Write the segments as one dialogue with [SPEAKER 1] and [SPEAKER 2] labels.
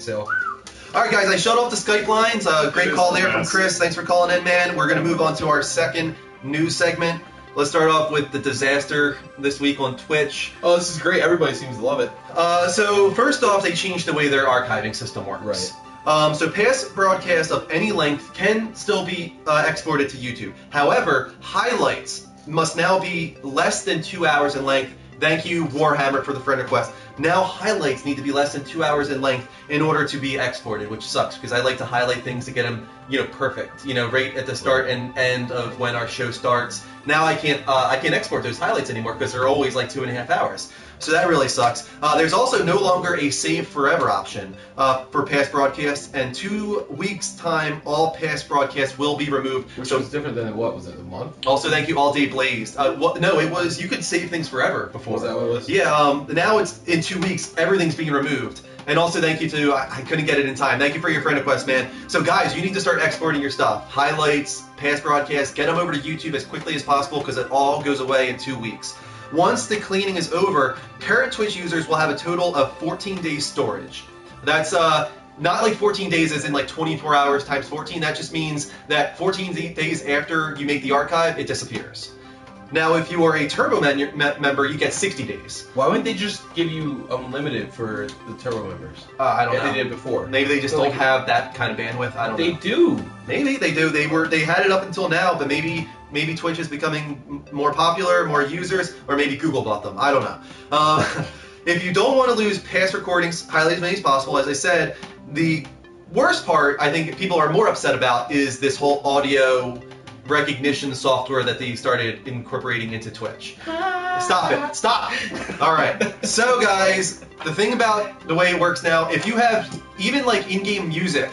[SPEAKER 1] sale.
[SPEAKER 2] Alright guys, I shut off the Skype lines. Great call there from Chris. Thanks for calling in, man. We're going to move on to our second news segment. Let's start off with the disaster this week on Twitch.
[SPEAKER 1] Oh, this is great. Everybody seems to love it.
[SPEAKER 2] So first off, they changed the way their archiving system works.
[SPEAKER 1] Right.
[SPEAKER 2] So past broadcasts of any length can still be exported to YouTube. However, highlights must now be less than 2 hours in length. Thank you, Warhammer, for the friend request. Now highlights need to be less than 2 hours in length in order to be exported, which sucks because I like to highlight things to get them, perfect, right at the start and end of when our show starts. Now I can't export those highlights anymore because they're always like 2.5 hours. So that really sucks. There's also no longer a save forever option for past broadcasts, and 2 weeks time, all past broadcasts will be removed.
[SPEAKER 1] Which was different than what was it, a month?
[SPEAKER 2] Also, thank you, All Day Blazed. No, it was you could save things forever before.
[SPEAKER 1] Was that what it was?
[SPEAKER 2] Yeah. Now it's in 2 weeks, everything's being removed. And also, thank you to I couldn't get it in time. Thank you for your friend request, man. So guys, you need to start exporting your stuff, highlights, past broadcasts. Get them over to YouTube as quickly as possible because it all goes away in 2 weeks. Once the cleaning is over, current Twitch users will have a total of 14 days storage. That's not like 14 days as in like 24 hours times 14. That just means that 14 days after you make the archive, it disappears. Now, if you are a Turbo member, you get 60 days.
[SPEAKER 1] Why wouldn't they just give you unlimited for the Turbo members?
[SPEAKER 2] I don't know.
[SPEAKER 1] They did before.
[SPEAKER 2] Maybe they just don't have that kind of bandwidth. I don't know.
[SPEAKER 1] They do.
[SPEAKER 2] Maybe they do. They had it up until now, but maybe Twitch is becoming more popular, more users, or maybe Google bought them. I don't know. If you don't want to lose past recordings, highlight as many as possible. As I said, the worst part I think people are more upset about is this whole audio recognition software that they started incorporating into Twitch. Stop it. Stop. All right. So guys, the thing about the way it works now, if you have even like in-game music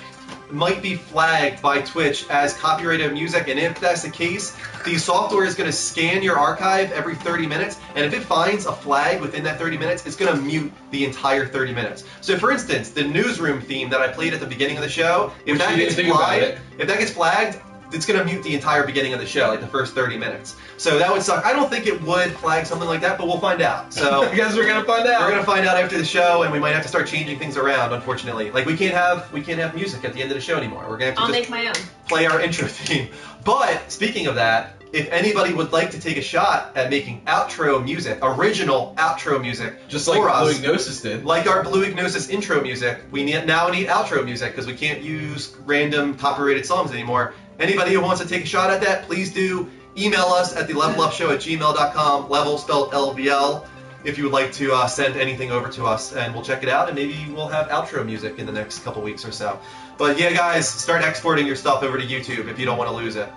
[SPEAKER 2] might be flagged by Twitch as copyrighted music, and if that's the case, the software is going to scan your archive every 30 minutes, and if it finds a flag within that 30 minutes, it's going to mute the entire 30 minutes. So for instance, the newsroom theme that I played at the beginning of the show, if that gets flagged, it's going to mute the entire beginning of the show, like the first 30 minutes. So that would suck. I don't think it would flag something like that, but we'll find out. So
[SPEAKER 1] I guess we're going to find out.
[SPEAKER 2] We're going to find out after the show, and we might have to start changing things around, unfortunately. Like we can't have music at the end of the show anymore. We're going to have to
[SPEAKER 3] make my own.
[SPEAKER 2] Play our intro theme. But speaking of that, if anybody would like to take a shot at making outro music, original outro music,
[SPEAKER 1] just like Blue Ignosis did,
[SPEAKER 2] like our Blue Ignosis intro music, we now need outro music because we can't use random copyrighted songs anymore. Anybody who wants to take a shot at that, please do email us at thelevelupshow@gmail.com, level spelled LVL, if you would like to send anything over to us, and we'll check it out, and maybe we'll have outro music in the next couple weeks or so. But yeah, guys, start exporting your stuff over to YouTube if you don't want to lose it.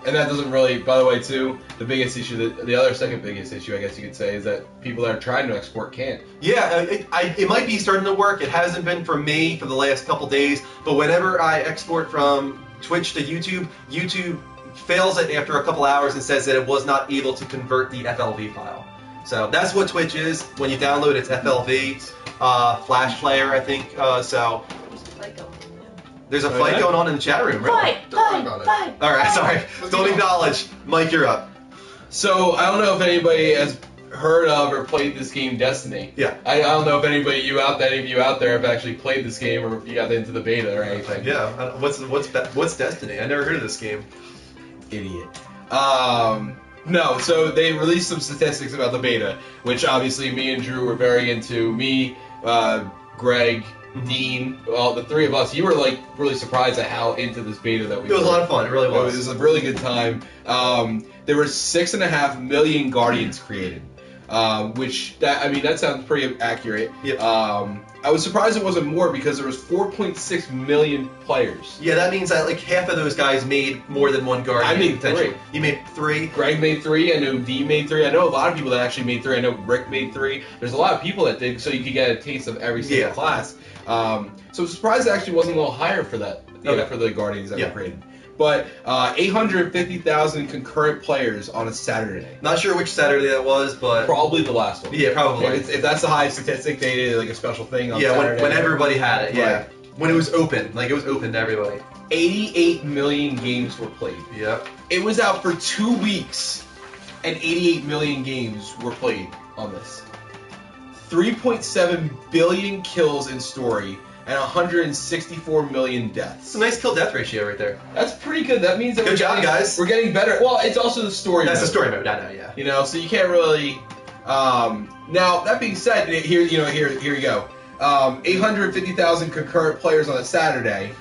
[SPEAKER 1] And that doesn't really, by the way, too, the biggest issue, the other second biggest issue, I guess you could say, is that people that are trying to export can't.
[SPEAKER 2] Yeah, it might be starting to work. It hasn't been for me for the last couple days, but whenever I export from Twitch to YouTube, YouTube fails it after a couple hours and says that it was not able to convert the FLV file. So that's what Twitch is. When you download, it's FLV, Flash Player, I think. So there's a fight going on in the chat room. Really?
[SPEAKER 3] Fight!
[SPEAKER 2] All right, sorry. Don't acknowledge. Mike, you're up.
[SPEAKER 1] So I don't know if anybody has heard of or played this game, Destiny.
[SPEAKER 2] Yeah.
[SPEAKER 1] I don't know if any of you out there have actually played this game or if you got into the beta or anything.
[SPEAKER 2] Yeah. What's Destiny? I never heard of this game.
[SPEAKER 1] Idiot. No, so they released some statistics about the beta, which obviously me and Drew were very into. Me, Greg, Dean, well, the three of us, you were like really surprised at how into this beta that we were.
[SPEAKER 2] It was a lot of fun, it really was.
[SPEAKER 1] It was a really good time. There were 6.5 million Guardians created, that sounds pretty accurate.
[SPEAKER 2] Yep.
[SPEAKER 1] I was surprised it wasn't more because there was 4.6 million players.
[SPEAKER 2] Yeah, that means that like half of those guys made more than one Guardian.
[SPEAKER 1] I made 3.
[SPEAKER 2] You made 3?
[SPEAKER 1] Greg made 3. I know Dean made 3. I know a lot of people that actually made 3. I know Rick made 3. There's a lot of people that did, so you could get a taste of every single class. So I was surprised it actually wasn't a little higher for that, for the Guardians that were created. But 850,000 concurrent players on a Saturday.
[SPEAKER 2] Not sure which Saturday that was, but
[SPEAKER 1] probably the last one.
[SPEAKER 2] Yeah, probably.
[SPEAKER 1] If that's the highest statistic, they did like a special thing on Saturday.
[SPEAKER 2] when everybody had it. Yeah,
[SPEAKER 1] right.
[SPEAKER 2] When it was open, like it was open to everybody.
[SPEAKER 1] 88 million games were played.
[SPEAKER 2] Yep.
[SPEAKER 1] It was out for 2 weeks, and 88 million games were played on this. 3.7 billion kills in story, and 164 million deaths.
[SPEAKER 2] It's a nice kill-death ratio right there.
[SPEAKER 1] That's pretty good. That means that
[SPEAKER 2] good job, guys.
[SPEAKER 1] We're getting better. Well, it's also the story mode.
[SPEAKER 2] That's the story mode, I know, yeah.
[SPEAKER 1] You know, so you can't really... now, that being said, here you go. 850,000 concurrent players on a Saturday.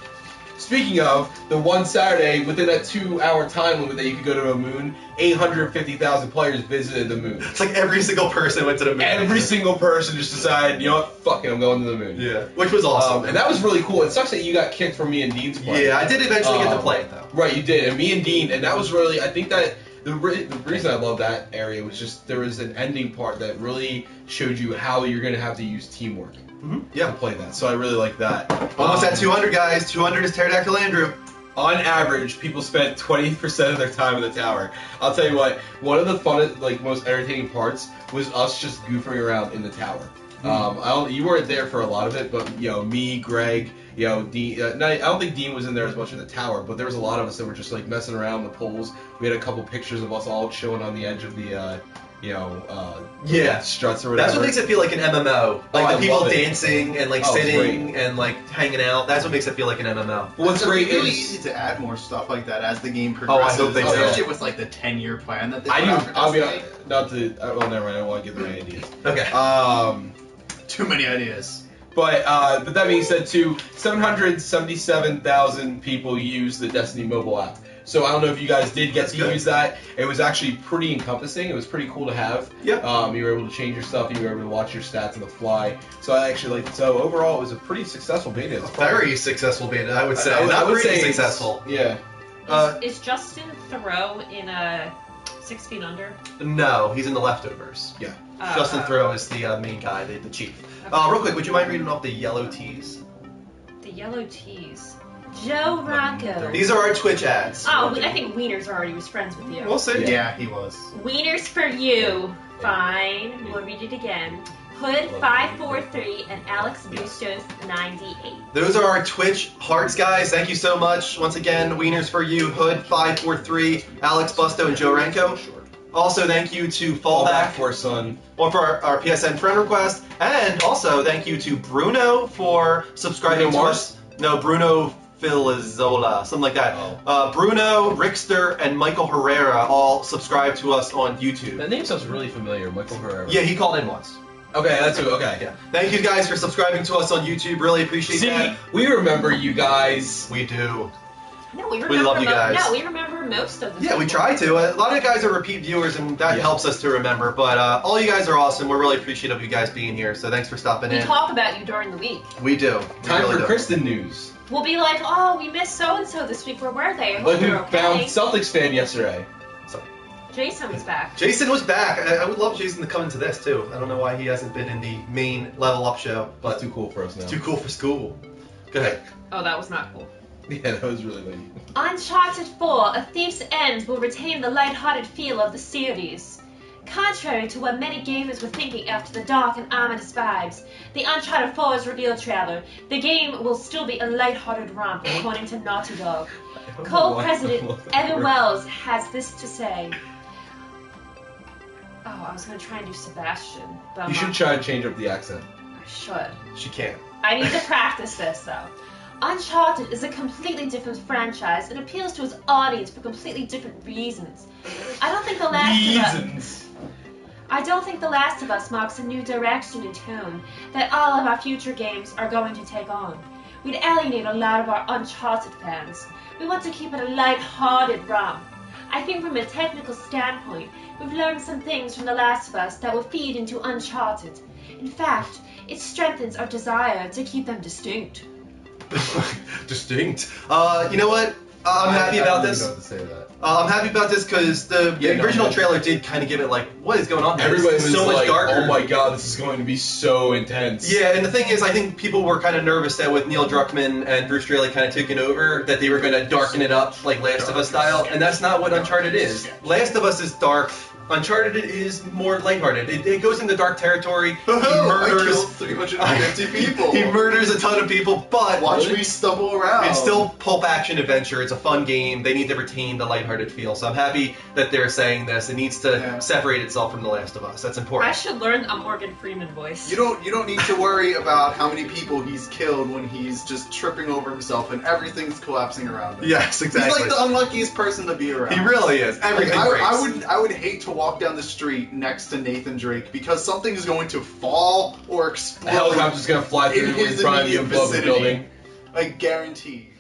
[SPEAKER 1] Speaking of, the one Saturday, within that 2-hour time limit that you could go to a moon, 850,000 players visited the moon.
[SPEAKER 2] It's like every single person went to the moon.
[SPEAKER 1] Every single person just decided, you know what, fuck it, I'm going to the moon.
[SPEAKER 2] Yeah, which was awesome.
[SPEAKER 1] And that was really cool. It sucks that you got kicked from me and Dean's play.
[SPEAKER 2] Yeah, I did eventually get to play it, though.
[SPEAKER 1] Right, you did. And me and Dean, and that was really, I think that the reason I love that area was just there was an ending part that really showed you how you're going to have to use teamwork.
[SPEAKER 2] Yeah,
[SPEAKER 1] to play that. So I really like that.
[SPEAKER 2] Almost at 200, guys. 200 is Pterodactyl Andrew.
[SPEAKER 1] On average, people spent 20% of their time in the tower. I'll tell you what, one of the funnest, like most entertaining parts was us just goofing around in the tower. You weren't there for a lot of it, but you know, me, Greg, you know, Dean. I don't think Dean was in there as much in the tower, but there was a lot of us that were just like messing around the poles. We had a couple pictures of us all chilling on the edge of the. Struts or whatever.
[SPEAKER 2] That's what makes it feel like an MMO. Like the people dancing and like sitting
[SPEAKER 1] great.
[SPEAKER 2] and like hanging out. That's what makes it feel like an MMO.
[SPEAKER 3] What's great is really easy to add more stuff like that as the game progresses.
[SPEAKER 2] Oh, I hope they do.
[SPEAKER 3] Especially with like the 10-year plan that they
[SPEAKER 1] I'll be not to. Well, never mind. I don't want to give them any ideas.
[SPEAKER 2] Okay.
[SPEAKER 3] Too many ideas.
[SPEAKER 1] But that being said, too, 777,000 people use the Destiny mobile app. So I don't know if you guys did get to use that. It was actually pretty encompassing. It was pretty cool to have.
[SPEAKER 2] Yep.
[SPEAKER 1] You were able to change your stuff. You were able to watch your stats on the fly. So I actually liked it. So overall, it was a pretty successful beta.
[SPEAKER 2] Very successful beta, I would say.
[SPEAKER 1] I would say
[SPEAKER 2] successful.
[SPEAKER 1] Yeah.
[SPEAKER 4] Is Justin Thoreau in 6 Feet Under?
[SPEAKER 2] No, he's in the Leftovers.
[SPEAKER 1] Yeah.
[SPEAKER 2] Justin Thoreau is the main guy, the chief.
[SPEAKER 4] Okay.
[SPEAKER 2] Real quick, would you mind reading off the yellow tees?
[SPEAKER 4] The yellow tees. Joe Rocco.
[SPEAKER 2] These are our Twitch ads.
[SPEAKER 4] Oh, I think Wieners already was friends with you.
[SPEAKER 2] We'll see.
[SPEAKER 3] Yeah, he was.
[SPEAKER 4] Wieners for you. Fine. We'll read it again. Hood 543 and Alex Bustos 98.
[SPEAKER 2] Those are our Twitch hearts, guys. Thank you so much. Once again, Wieners for you, Hood 543, Alex Busto, and Joe Renko. Also, thank you to Fallback
[SPEAKER 1] for son.
[SPEAKER 2] Or for our PSN friend request. And also, thank you to Bruno for subscribing to us. No, Bruno Filizola, something like that. Bruno, Rickster, and Michael Herrera all subscribe to us on YouTube.
[SPEAKER 1] That name sounds really familiar, Michael Herrera.
[SPEAKER 2] Yeah, he called in once.
[SPEAKER 1] Okay, that's okay.
[SPEAKER 2] Yeah. Thank you guys for subscribing to us on YouTube. Really appreciate that.
[SPEAKER 1] We remember you guys.
[SPEAKER 2] We do.
[SPEAKER 4] No, we remember.
[SPEAKER 2] love you guys.
[SPEAKER 4] No, we remember most of the.
[SPEAKER 2] Yeah, we try to. A lot of you guys are repeat viewers, and that helps us to remember. But all you guys are awesome. We're really appreciative of you guys being here. So thanks for stopping in.
[SPEAKER 4] We talk about you during the week.
[SPEAKER 2] We do.
[SPEAKER 1] Time for Kristen news.
[SPEAKER 4] We'll be like, oh, we missed so and so this week. Where were they? I
[SPEAKER 1] But
[SPEAKER 4] hope
[SPEAKER 1] who
[SPEAKER 4] they're okay.
[SPEAKER 1] found Celtics fan yesterday?
[SPEAKER 4] Jason was back.
[SPEAKER 2] Jason was back. I would love Jason to come into this too. I don't know why he hasn't been in the main level up show, but
[SPEAKER 1] It's too cool for us now.
[SPEAKER 2] it's too cool for school. Go ahead.
[SPEAKER 4] Oh, that was not cool.
[SPEAKER 1] Yeah, that was really lame.
[SPEAKER 4] Uncharted 4: A Thief's End will retain the light-hearted feel of the series. Contrary to what many gamers were thinking after the dark and ominous vibes, the Uncharted 4's reveal trailer, the game will still be a light-hearted romp, according to Naughty Dog. Co-president Evan Wells has this to say. Oh, I was going to try and do Sebastian, but
[SPEAKER 1] You should try to change up the accent.
[SPEAKER 4] I should.
[SPEAKER 2] She can't.
[SPEAKER 4] I need to practice this, though. Uncharted is a completely different franchise and appeals to its audience for completely different reasons. I don't think The Last of Us marks a new direction and tone that all of our future games are going to take on. We'd alienate a lot of our Uncharted fans. We want to keep it a light-hearted romp. I think from a technical standpoint, we've learned some things from The Last of Us that will feed into Uncharted. In fact, it strengthens our desire to keep them distinct.
[SPEAKER 2] Distinct. You know what? I'm happy about this. I'm happy about this because the original trailer did kind of give it like, what is going on here?
[SPEAKER 1] Everybody was
[SPEAKER 2] so much
[SPEAKER 1] like,
[SPEAKER 2] darker.
[SPEAKER 1] oh my god, this is going to be so intense.
[SPEAKER 2] Yeah, and the thing is, I think people were kind of nervous that with Neil Druckmann and Bruce Straley kind of taking over, that they were going to darken it up like Last of Us style, and that's not what Uncharted is. Last of Us is dark Uncharted is more lighthearted. It goes into dark territory. He
[SPEAKER 3] I
[SPEAKER 2] murders
[SPEAKER 3] killed 350 people.
[SPEAKER 2] He murders a ton of people, but
[SPEAKER 3] Watch me stumble around.
[SPEAKER 2] it's still pulp action adventure. It's a fun game. They need to retain the lighthearted feel. So I'm happy that they're saying this. It needs to separate itself from The Last of Us. That's important.
[SPEAKER 4] I should learn a Morgan Freeman voice.
[SPEAKER 3] You don't need to worry about how many people he's killed when he's just tripping over himself and everything's collapsing around him.
[SPEAKER 2] Yes, exactly.
[SPEAKER 3] He's like the unluckiest person to be around.
[SPEAKER 2] He really is. Everything breaks.
[SPEAKER 3] I would hate to walk down the street next to Nathan Drake because something is going to fall or explode.
[SPEAKER 1] A helicopter's gonna fly through
[SPEAKER 3] in his
[SPEAKER 1] in front of you
[SPEAKER 3] immediate
[SPEAKER 1] and blow up the
[SPEAKER 3] vicinity.
[SPEAKER 1] building.
[SPEAKER 3] I guarantee.